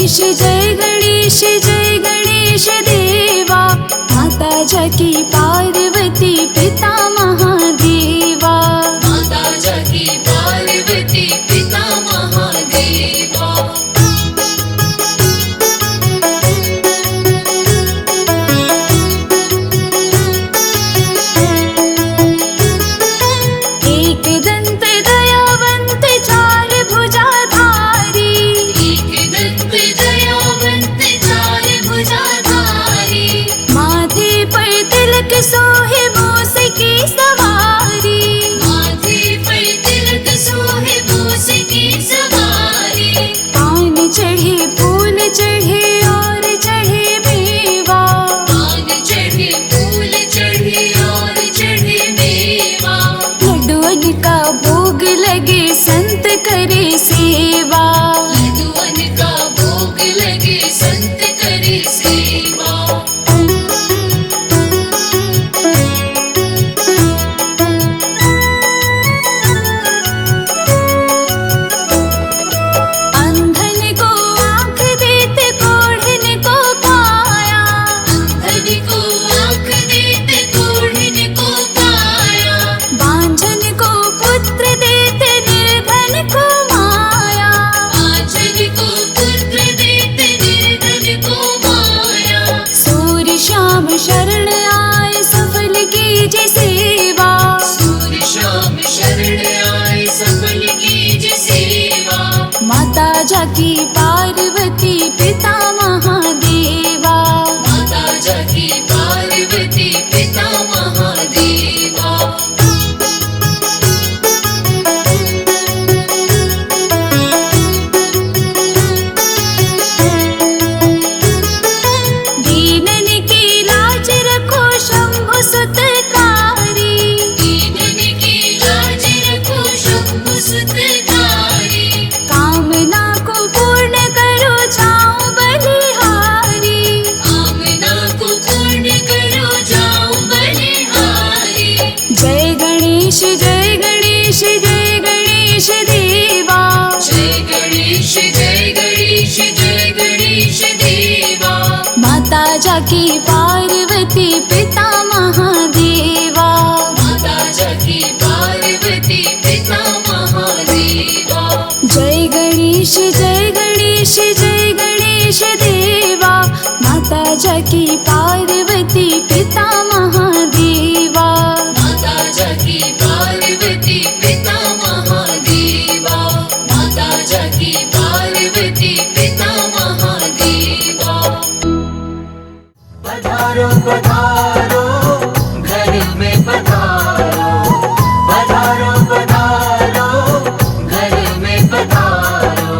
जय गणेश देवा। माता जाकी पार्वती पिता महादेवा। माता जाकी पार्वती पिता महादेवा। एक दंत दयावंत चार भुजाधारी। एक दंत दयावंत चार भुजाधारी। माथे पर तिलक सोहे मूस की सवारी। माथे पर तिलक सोहे मूस की सवारी। पान चढ़े फूल चढ़े और चढ़े मेवा। पान चढ़े फूल चढ़े और चढ़े मेवा। लड्डुअन का भोग लगे संत करे सेवा। लड्डुअन का भोग लगे संत करे सेवा। अंधन को आँख देते कोढ़न को काया। अंधन को आँख देते कोढ़न को काया। बांझन को पुत्र देते निर्धन को माया। बांझन को पुत्र देते निर्धन को माया। सूर्य श्याम शरण आए सफल कीजे सेवा। सूर्य श्याम शरण आए सफल कीजे सेवा। माता जाकी पार्वती पिता महादेवा। माता जाकी पार्वती पिता महादेवा। दीनन की लाज रखो शंभु सुतकारी। दीनन की लाज रखो शंभु सुतकारी। कामना को पूर्ण करो जाओ बलिहारी। कामना को पूर्ण करो जाओ बलिहारी। जय गणेश जय गणेश जय गणेश देवा। जय गणेश जय गणेश जय गणेश देवा। माता जाकी पार्वती पिता महादेवा। माता जाकी पार्वती पिता महादेवा। जय गणेश जय गणेश जय गणेश देवा। माता जाकी पार्वती पिता महादेवा। माता जाकी पार्वती पिता महादेवा। माता जाकी पार्वती पिता महादेवा। पधारो पधारो घर में पधारो। पधारो पधारो घर में पधारो।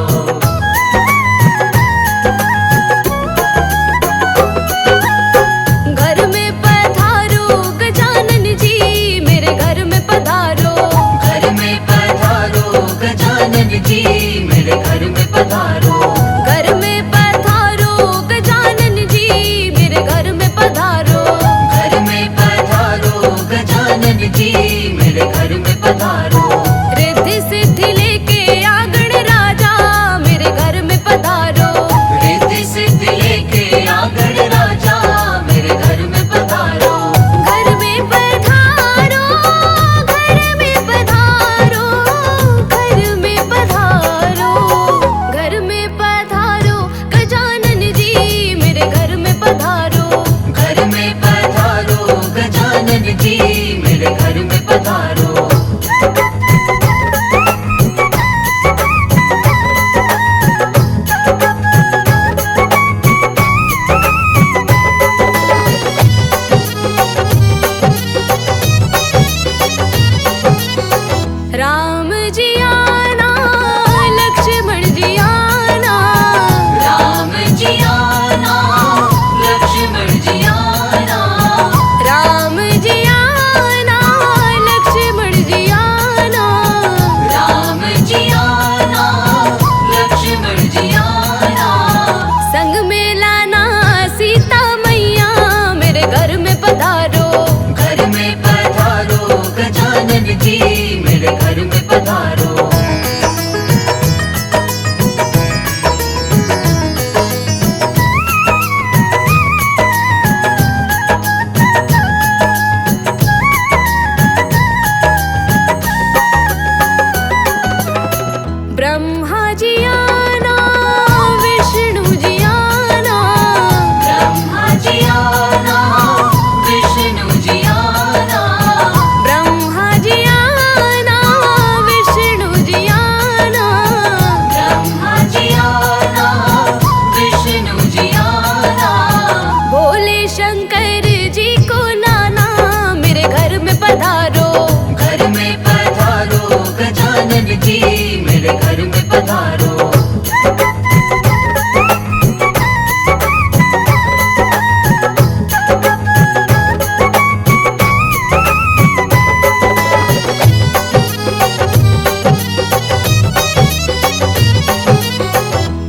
जी मेरे घर में पधारो।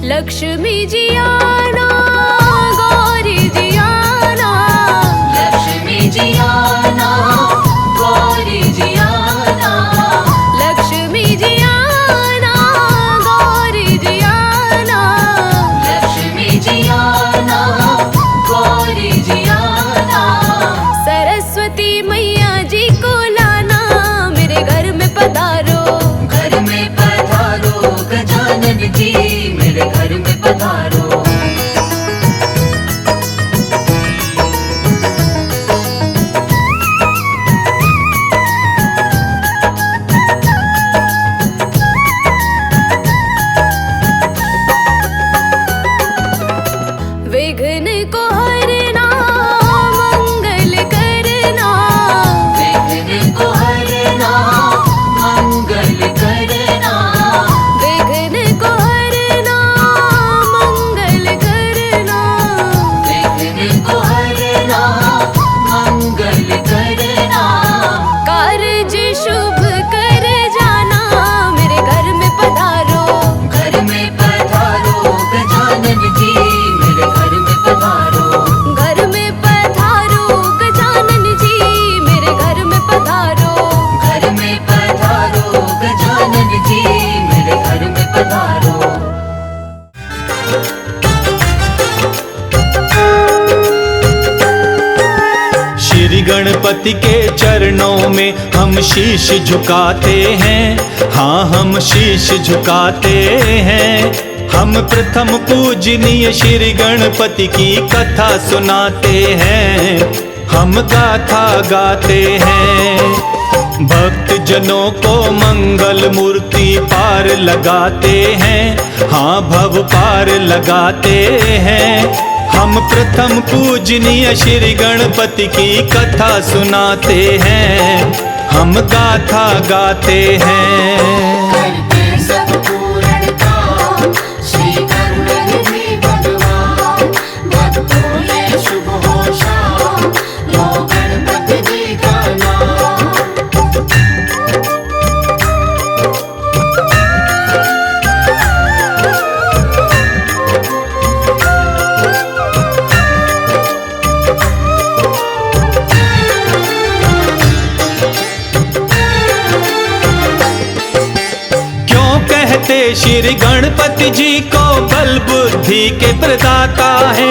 लक्ष्मी जी आना, गौरी जी आना, लक्ष्मी जी आना, गौरी जी आना, लक्ष्मी जी आना, गौरी जी आना, लक्ष्मी जी आना, गौरी जी आना। सरस्वती मैया जी को लाना, मेरे घर में पधारो। घर में पधारो गजानन जी मेरे घर में पधारो। विघ्न को हरना, मंगल करना, विघ्न को हरना, मंगल करना, विघ्न को हरना, मंगल करना, विघ्न को हरना, मंगल करना। कार्य शुभ कर जाना, मेरे घर में पधारो। घर में पधारो गजानन जी मेरे घर में पधारो। घर में पधारो गजानन जी, मेरे घर में पधारो। घर में पधारो गजानन जी मेरे घर में पधारो। श्री गणपति के चरणों में हम शीश झुकाते हैं। हाँ हम शीश झुकाते हैं। हम प्रथम पूजनीय श्री गणपति की कथा सुनाते हैं। हम गाथा गाते हैं। भक्त जनों को मंगल मूर्ति पार लगाते हैं। हाँ भव पार लगाते हैं। हम प्रथम पूजनीय श्री गणपति की कथा सुनाते हैं। हम गाथा गाते हैं। करते सब पूर्ण काम श्री गणपति भगवान। भक्तों ये शुभ हो शाम लो गणपति जी का नाम। श्री गणपति जी को बल बुद्धि के प्रदाता है।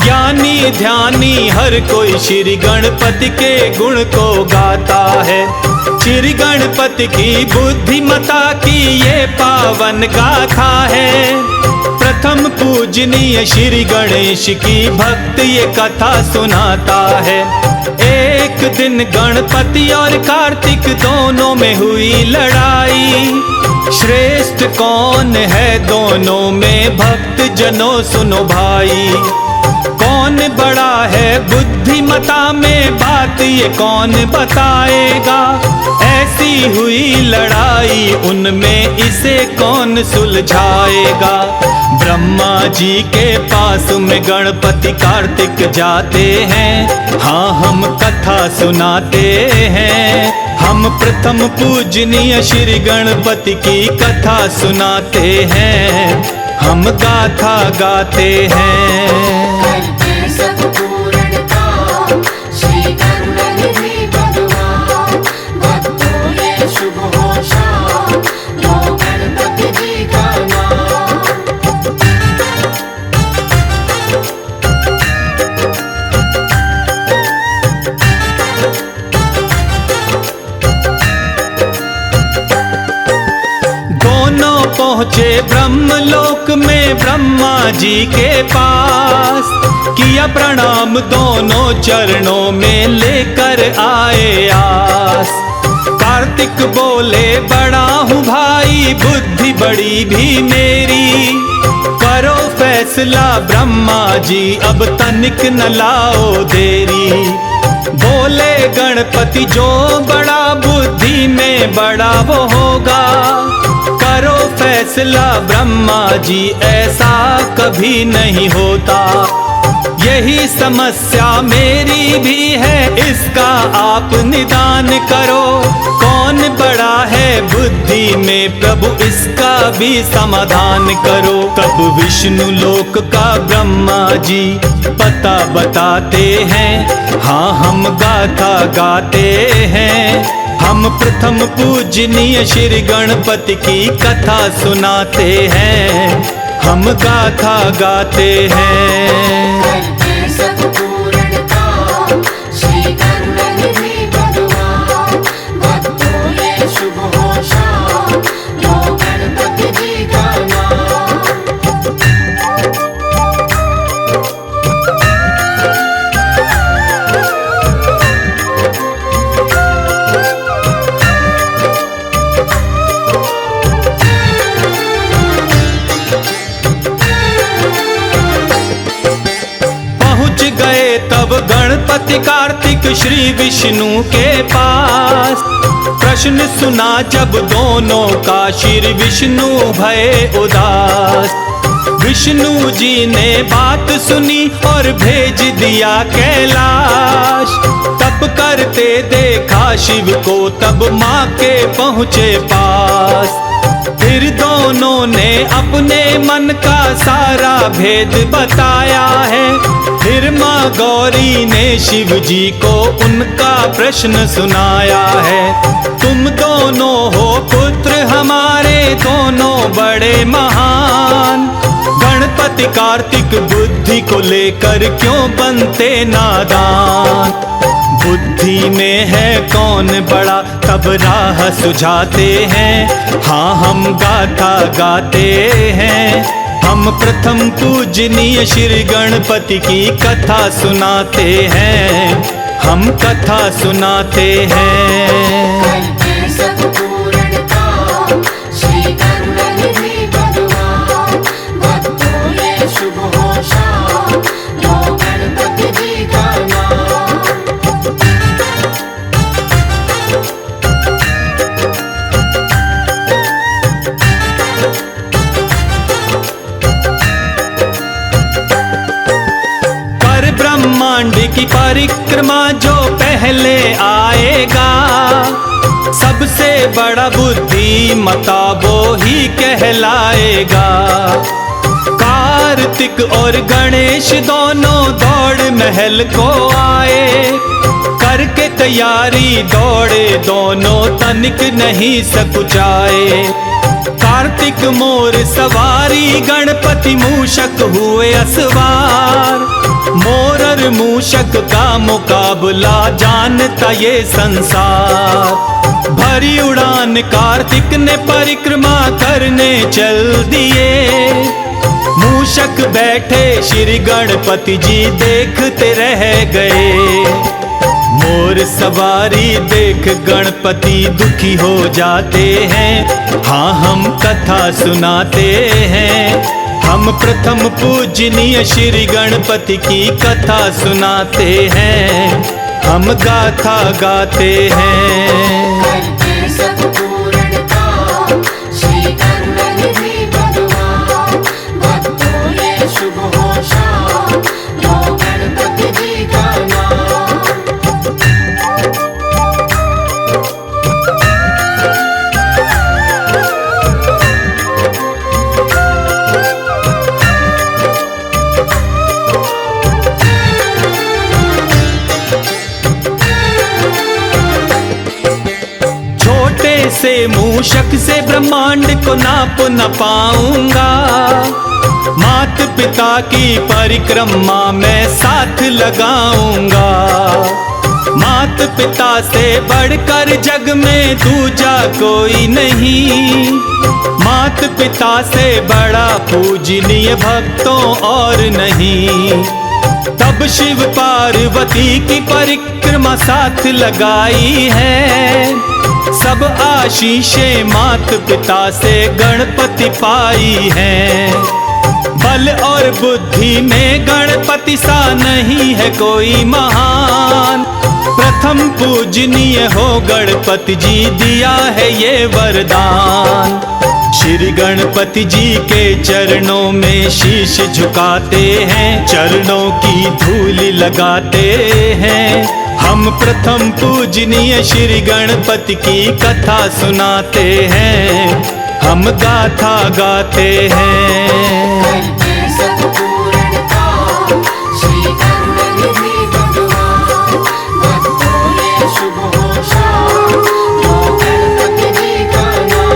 ज्ञानी ध्यानी हर कोई श्री गणपति के गुण को गाता है। श्री गणपति की बुद्धिमता की ये पावन गाथा है। प्रथम पूजनीय श्री गणेश की भक्त ये कथा सुनाता है। एक दिन गणपति और कार्तिक दोनों में हुई लड़ाई। श्रेष्ठ कौन है दोनों में भक्त जनों सुनो भाई। कौन बड़ा है बुद्धिमता में बात ये कौन बताएगा। ऐसी हुई लड़ाई उनमें इसे कौन सुलझाएगा। ब्रह्मा जी के पास में गणपति कार्तिक जाते हैं। हाँ हम कथा सुनाते हैं। हम प्रथम पूजनीय श्री गणपति की कथा सुनाते हैं। हम गाथा गाते हैं। करते सब पूर्ण काम श्री गणपति भगवान। भक्तों ये शुभ हो शाम लो गणपति जी का नाम। पहुँचे ब्रह्मलोक में ब्रह्मा जी के पास। किया प्रणाम दोनों चरणों में लेकर आए आस। कार्तिक बोले बड़ा हूँ भाई बुद्धि बड़ी भी मेरी। करो फैसला ब्रह्मा जी अब तनिक न लाओ देरी। बोले गणपति जो बड़ा बुद्धि में बड़ा वो होगा। करो फैसला ब्रह्मा जी, ऐसा कभी नहीं होता। यही समस्या मेरी भी है, इसका आप निदान करो। कौन बड़ा है बुद्धि में प्रभु, इसका भी समाधान करो। तब विष्णु लोक का ब्रह्मा जी पता बताते हैं, हाँ हम गाथा गाते हैं। हम प्रथम पूजनीय श्री गणपति की कथा सुनाते हैं, हम गाथा गाते हैं। करते सब पूर्णता श्री गणपति भगवान, भक्तों ये शुभ हो शाम, लो गणपति जी का नाम। पहुँच गए तब गणपति कार्तिक श्री विष्णु के पास। प्रश्न सुना जब दोनों का, श्री विष्णु भये उदास। विष्णु जी ने बात सुनी और भेज दिया कैलाश। तप करते देखा शिव को, तब माँ के पहुँचे पास। फिर दोनों ने अपने मन का सारा भेद बताया है। फिर माँ गौरी ने शिव जी को उनका प्रश्न सुनाया है। तुम दोनों हो पुत्र हमारे, दोनों बड़े महान। गणपति कार्तिक बुद्धि को लेकर क्यों बनते नादान। बुद्धि में है कौन बड़ा, तब राह सुझाते हैं, हाँ हम गाथा गाते हैं। हम प्रथम पूजनीय श्री गणपति की कथा सुनाते हैं, हम कथा सुनाते हैं। करते सब पूर्णता श्री गणपति भगवान, भक्तों ये शुभ हो शाम, लो गणपति जी का नाम। कर ब्रह्मांड की परिक्रमा जो पहले आएगा, सबसे बड़ा बुद्धिमता वो ही कहलाएगा। कार्तिक और गणेश दोनों दौड़ महल को आए। करके तैयारी दौड़े दोनों, तनिक नहीं सकुचाए। कार्तिक मोर सवारी, गणपति मूषक हुए असवार। मोर और मूषक का मुकाबला जानता ये संसार। भरी उड़ान कार्तिक ने परिक्रमा करने चल दिए। मूषक बैठे श्री गणपति जी देखते रह गए। मोर सवारी देख गणपति दुखी हो जाते हैं, हाँ हम कथा सुनाते हैं। हम प्रथम पूजनीय श्री गणपति की कथा सुनाते हैं, हम गाथा गाते हैं। करते सब पूर्णता श्री गणपति भगवान, भक्तों ये शुभ हो शाम, लो गणपति जी का नाम। से मूषक से ब्रह्मांड को नाप न पाऊंगा। मात पिता की परिक्रमा में साथ लगाऊंगा। मात पिता से बढ़कर जग में दूजा कोई नहीं। मात पिता से बड़ा पूजनीय भक्तों और नहीं। तब शिव पार्वती की परिक्रमा साथ लगाई है। सब आशीषें मात पिता से गणपति पाई हैं। बल और बुद्धि में गणपति सा नहीं है कोई महान। प्रथम पूजनीय हो गणपति जी, दिया है ये वरदान। श्री गणपति जी के चरणों में शीश झुकाते हैं, चरणों की धूल लगाते हैं। हम प्रथम पूजनीय श्री गणपति की कथा सुनाते हैं, हम गाथा गाते हैं। करते सब पूर्ण काम, श्री करुणानिधि भगवान। भक्तों में शुभ हो शाम, लो गणपति जी का नाम।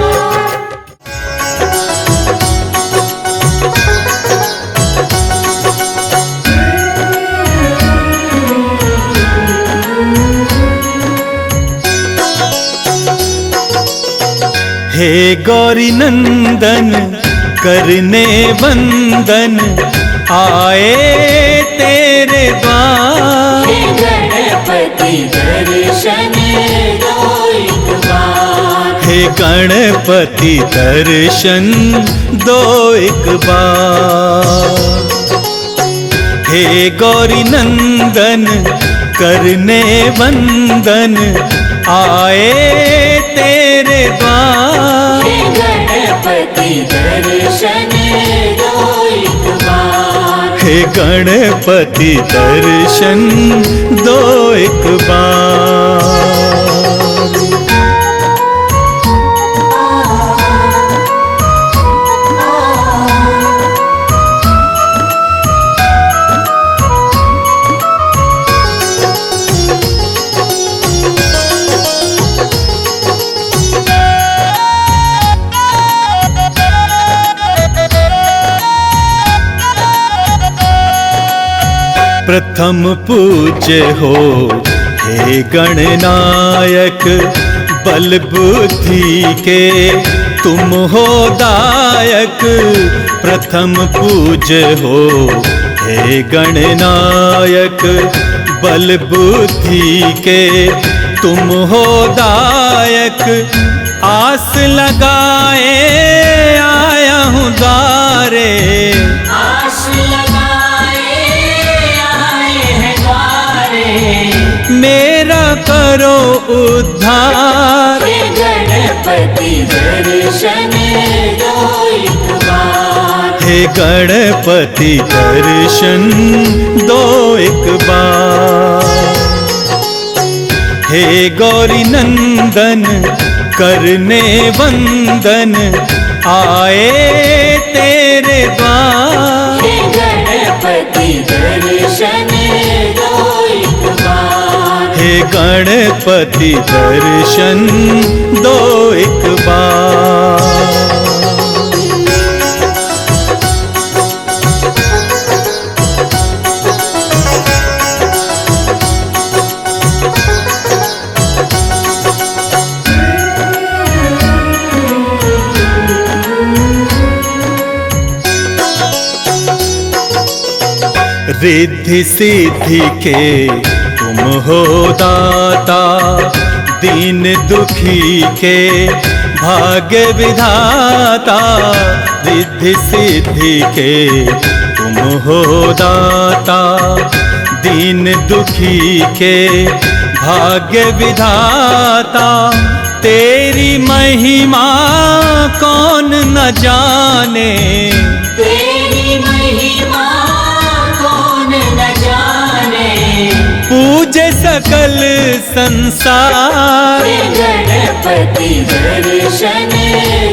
हे गौरी नंदन करने वंदन, आए तेरे द्वार। हे गणपति दर्शन दो एक बार। हे गणपति दर्शन दो एक बार। हे गौरी नंदन करने वंदन, आए तेरे द्वार। हे गणपति दर्शन दो एक बार। हे गणपति दर्शन दो एक बार। प्रथम पूज्य हो हे गणनायक, बल बुद्धि के तुम हो दायक। प्रथम पूज्य हो हे गणनायक, बल बुद्धि के तुम हो दायक। आस लगाए आया हूँ द्वारे, आस लगाए आए हैं द्वारे। मेरा करो उद्धार। हे गणपति दर्शन दो एक बार। हे गणपति दर्शन दो एक बार। हे गौरी नंदन करने वंदन, आए तेरे द्वार। हे गणपति दर्शन दो एक बार। हे गणपति दर्शन दो एक बार। रिद्धि सिद्धि के तुम हो दाता, दीन दुखी के भाग्य विधाता। रिद्धि सिद्धि के तुम हो दाता, दीन दुखी के भाग्य विधाता। तेरी महिमा कौन न जाने, तेरी महिमा कौन न जाने। पूजे सकल संसार। हे गणपति दर्शन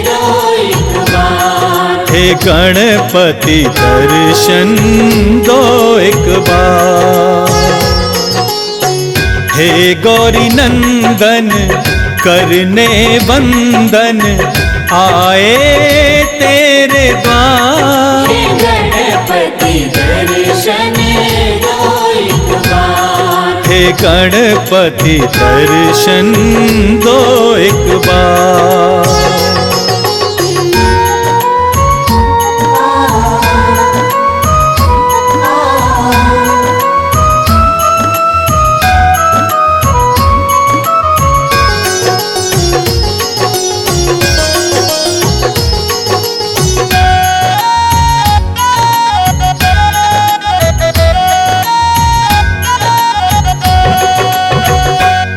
दो एक बार। हे गणपति दर्शन दो एक बार। हे गौरी नंदन करने वंदन, आए तेरे द्वार। हे गणपति दर्शन दो एक बार। हे गणपति दर्शन दो एक बार।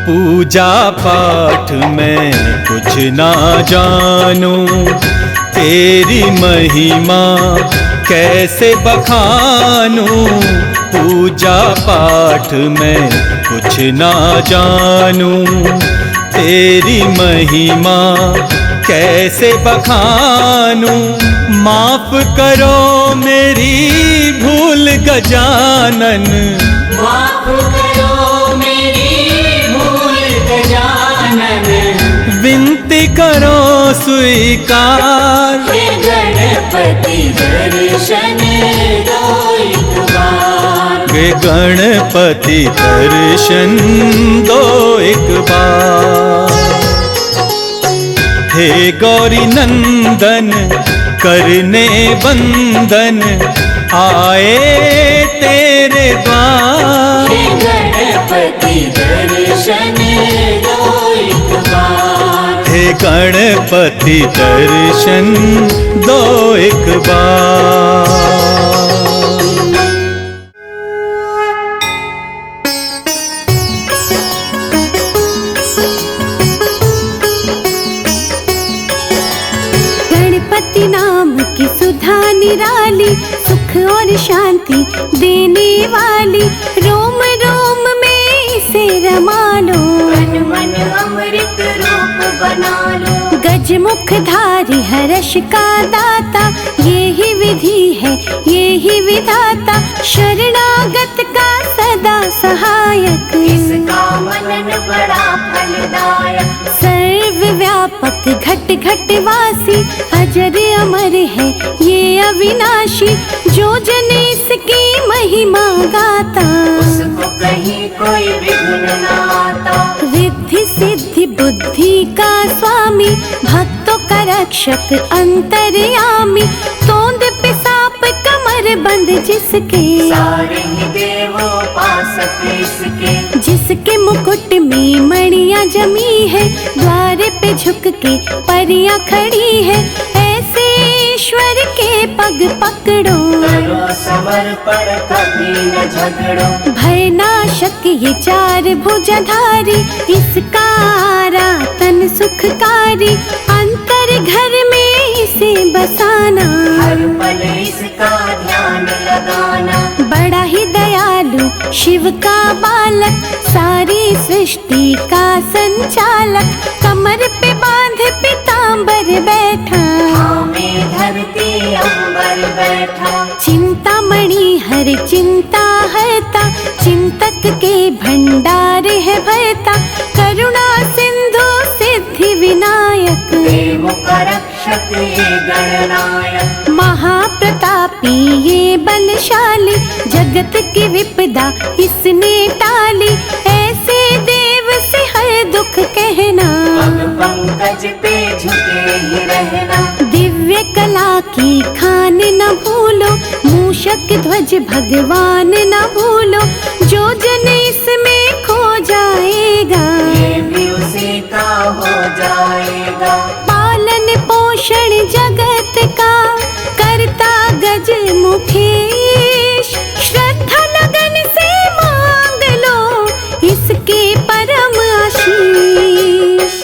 पूजा पाठ में कुछ ना जानूं, तेरी महिमा कैसे बखानूं, पूजा पाठ में कुछ ना जानूं। तेरी महिमा कैसे बखानूं, माफ करो मेरी भूल गजानन। माफ करो मेरी भूल गजानन, विनती करो स्वीकार। हे गणपति दर्शन दो एक बार। वे गणपति दर्शन दो एक बार। हे गौरी नंदन करने वंदन, आए तेरे द्वार। हे गणपति दर्शन दो एक बार। हे गणपति दर्शन दो एक बार। गणपति नाम की सुधा निराली, सुख और शांति देने वाली। रोम रोम में इसे रमा लो, मन मन अमृत रूप बना लो। गज मुख धारी हर्ष का दाता, ये ही विधि है ये ही विधाता। शरणागत का सदा सहायक, इसका मनन बड़ा फलदायक। सर्वव्यापक घट घट वासी, अजर अमर है ये अविनाशी। जो जन इसकी महिमा गाता, उसको कहीं कोई विघ्न न आता। रिद्धि सिद्धि बुद्धि का स्वामी, भक्तों का रक्षक अंतर्यामी। तोंद पे सांप कमर बंद जिसके, सारे ही देवों पास इसके। जिसके मुकुट में मणियां जमी है, द्वार पे झुक के परियां खड़ी है। ऐसे ईश्वर के पग पकड़ो, करो समर्पण कभी न झगड़ो। भय नाशक ये चार भुजधारी, इसका आराधन सुखकारी। अंतर घर में इसे बसाना, हर पल इसका ध्यान लगाना। बड़ा ही दयालु शिव का बालक, सारी सृष्टि का संचालक। कमर पे बांध पीतांबर बैठा, में धरती अंबर बैठा। चिंतामणि हर चिंता हरता, चिंतक के भंडार है भरता। करुणा सिंधु सिद्धि विनायक, देवों का रक्षक ये गणनायक। महाप्रतापी ये बलशाली, जगत की विपदा इसने टाली। ऐसे देव से हर दुख कहना, पग पंकज पे झुके ही रहना। दिव्य कला की खान न भूलो, मूषक ध्वज भगवान न भूलो। जो जन इसमें खो जाएगा, ये भी उसी का हो जाएगा। पालन पोषण जगत का करता गज मुखेश। श्रद्धा लगन से मांग लो इसके परम आशीष।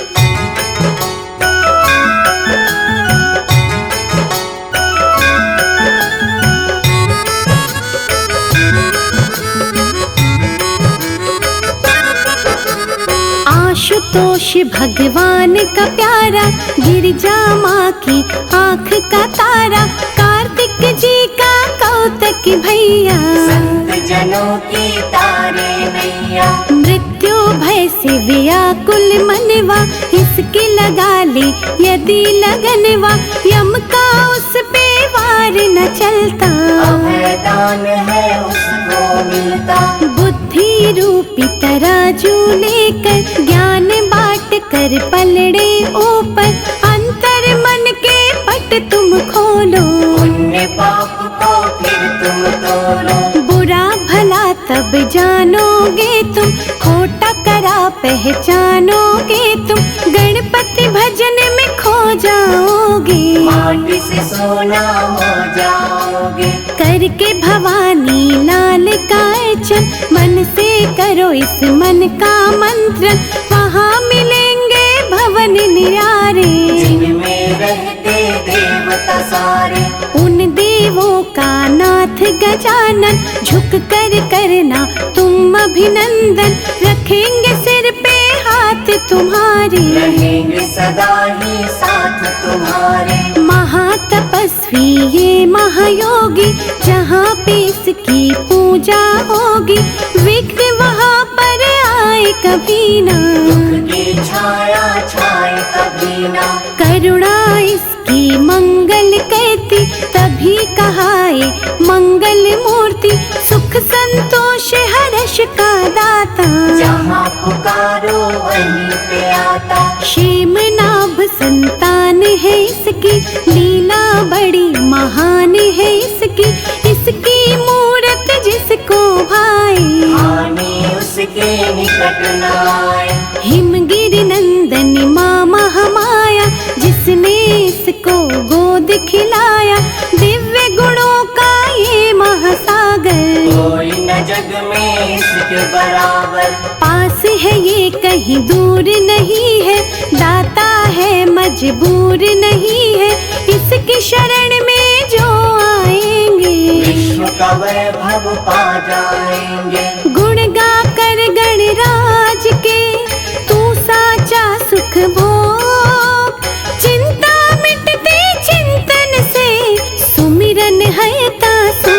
आशुतोष भगवान का प्यारा, गिरिजा माँ की आँख का तारा। कार्तिक जी का कौतक भैया, संत जनों की तारे नैया। मृत्यु भय से व्याकुल मनवा, इसकी लगा ले यदि लगनवा। यम का उस पे वार न चलता, अभयदान है उसको मिलता। बुद्धि रूपी तराजू लेकर, ज्ञान बांट कर पलड़े ऊपर। अंतर मन के पट तुम खोलो, पुण्य पाप को फिर तुम तोलो। बुरा भला तब जानोगे तुम, खोटा करा पहचानोगे तुम। गणपति भजन में खो जाओगे, माटी से सोना हो जाओगे। करके भवानी लाल का अर्चन, मन से करो इस मन का मंत्रन। वहाँ मिलेंगे भवन निरारे, जिनमें रहते देव सारे। उन देवों का नाथ गजानन, झुक कर करना तुम अभिनंदन। रखेंगे सिर पे हाथ तुम्हारे, रहेंगे सदा ही साथ तुम्हारे। महातपस्वी ये महायोगी, जहाँ पे इसकी पूजा होगी, विघ्न वहाँ पर आए कभी ना। दुख की छाया छाए कभी ना। करुणा इसकी मंगल करती, तभी कहाए मंगल मूर्ति। सुख संतोष हर्ष का दाता, जहाँ पुकारो वहीं पे आता। क्षेम नाभ संतान है इसकी, लीला बड़ी महान है इसकी। इसकी मूरत जिसको भाए, हानि उसके निकट न आए। हिमगिरि नंदन माँ महामाया, जिसने इसको गोद खिलाया। दिव्य गुणों का ये महासागर, कोई न जग में इसके बराबर। पास है ये कहीं दूर नहीं है, दाता है मजबूर नहीं है। इसकी शरण में जो आएंगे, विश्व का वैभव पा जाएंगे। गुण गा कर गणराज के, तू साचा सुख भोग। चिंता मिटती चिंतन से, सुमिरन है तासु।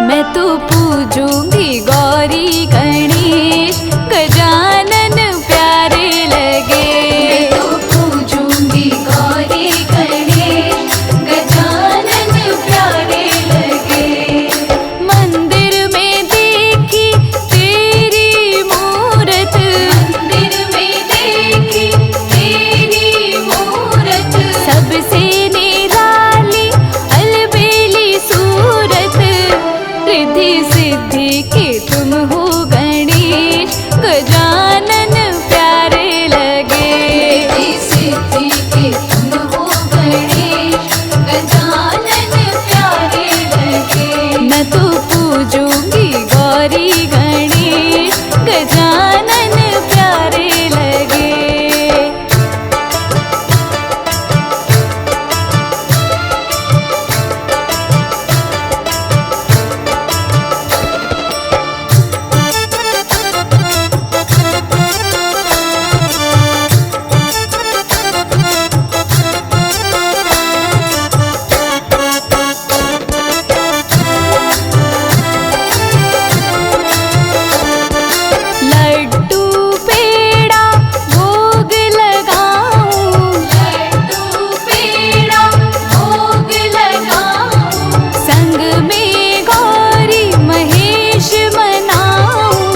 मैं तो पूजूंगी गौरी गणेश, गजानन प्यारे लगे। मैं तो पूजूंगी गौरी गणेश, गजानन प्यारे लगे। मंदिर में देखी तेरी मूरत, मंदिर में देखी तेरी मूरत। सबसे निराली अलबेली सूरत, रिद्धि सिद्धि के तुम हो गणेश, गजानन प्यारे लगे। रिद्धि सिद्धि के तुम हो गणेश, गजानन प्यारे लगे। मैं तो पूजूंगी गौरी गणेश, गजानन प्यारे लगे। लड्डू पेड़ा भोग लगाऊं, लड्डू पेड़ा भोग लगाऊं। संग में गौरी महेश मनाऊं,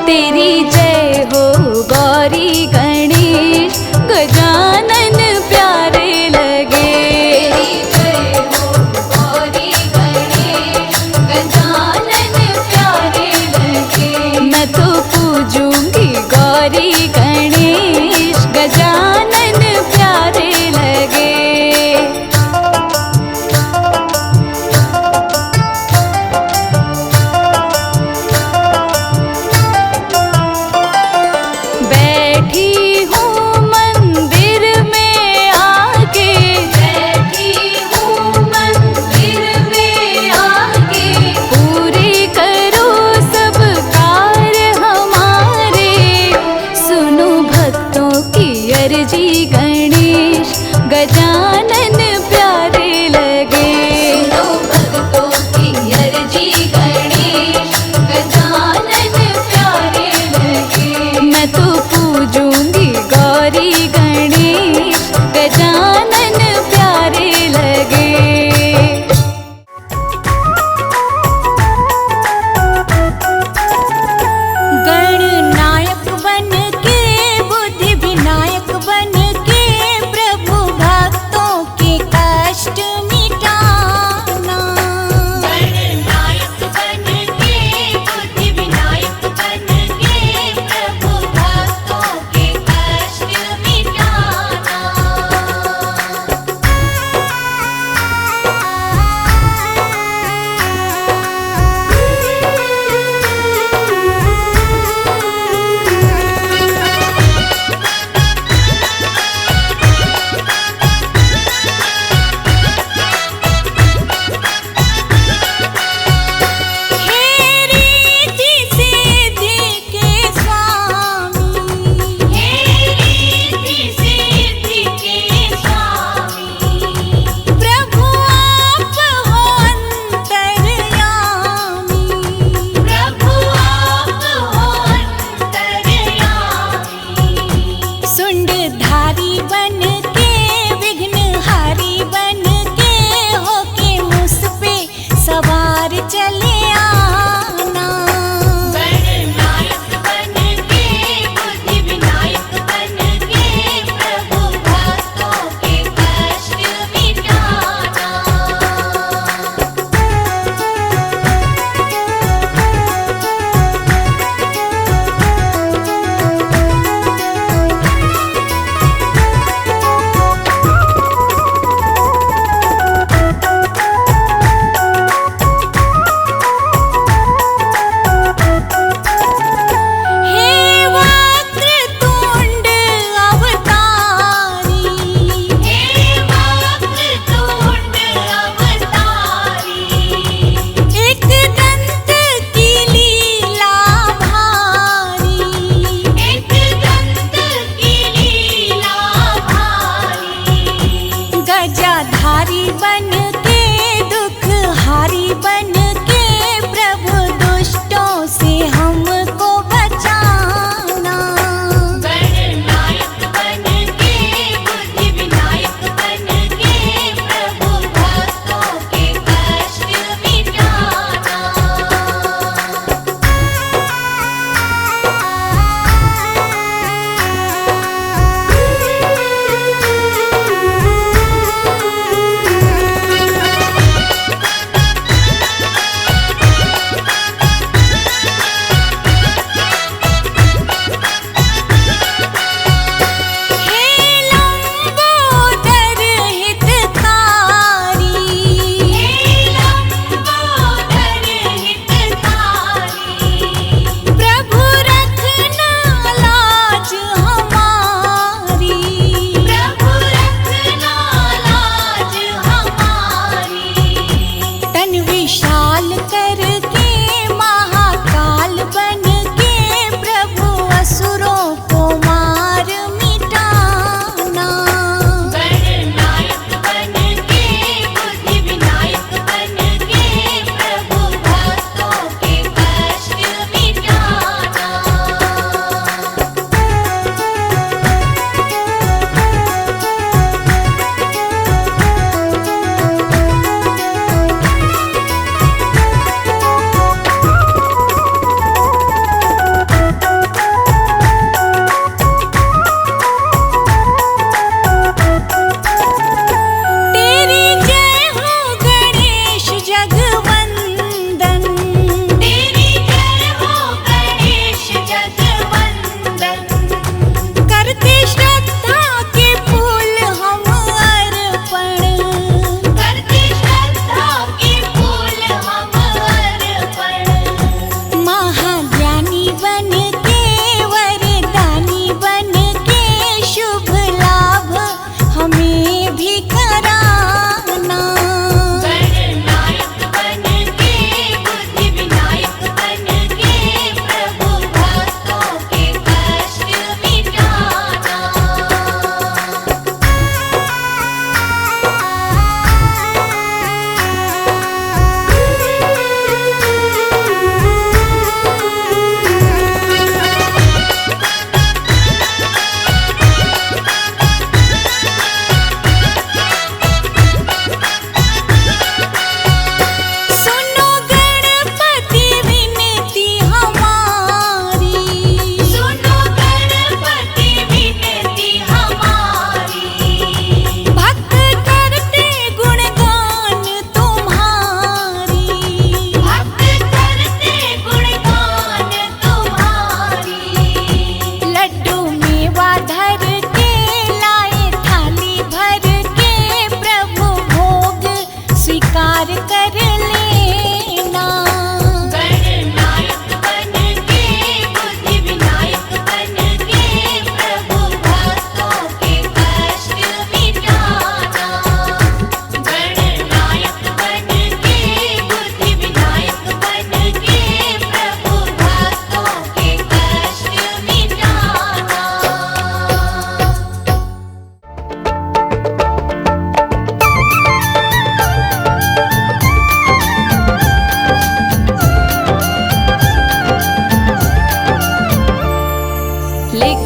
तेरी जय हो गौरी गणेश, गजानन प्यारे लगे। तेरी जय हो गौरी गणेश, गजानन प्यारे लगे। मैं तो पूजूंगी गौरी गणेश, गजानन प्यारे लगे। बैठी हूँ मंदिर में आके, बैठी हूँ मंदिर में आके। पूरे करो सब कार्य हमारे, सुनो भक्तों की अर्जी गणेश, गजानन प्यारे लगे। सुनो भक्तों की अर्जी गणेश, गजानन प्यारे लगे। मैं तो पूजूंगी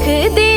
देख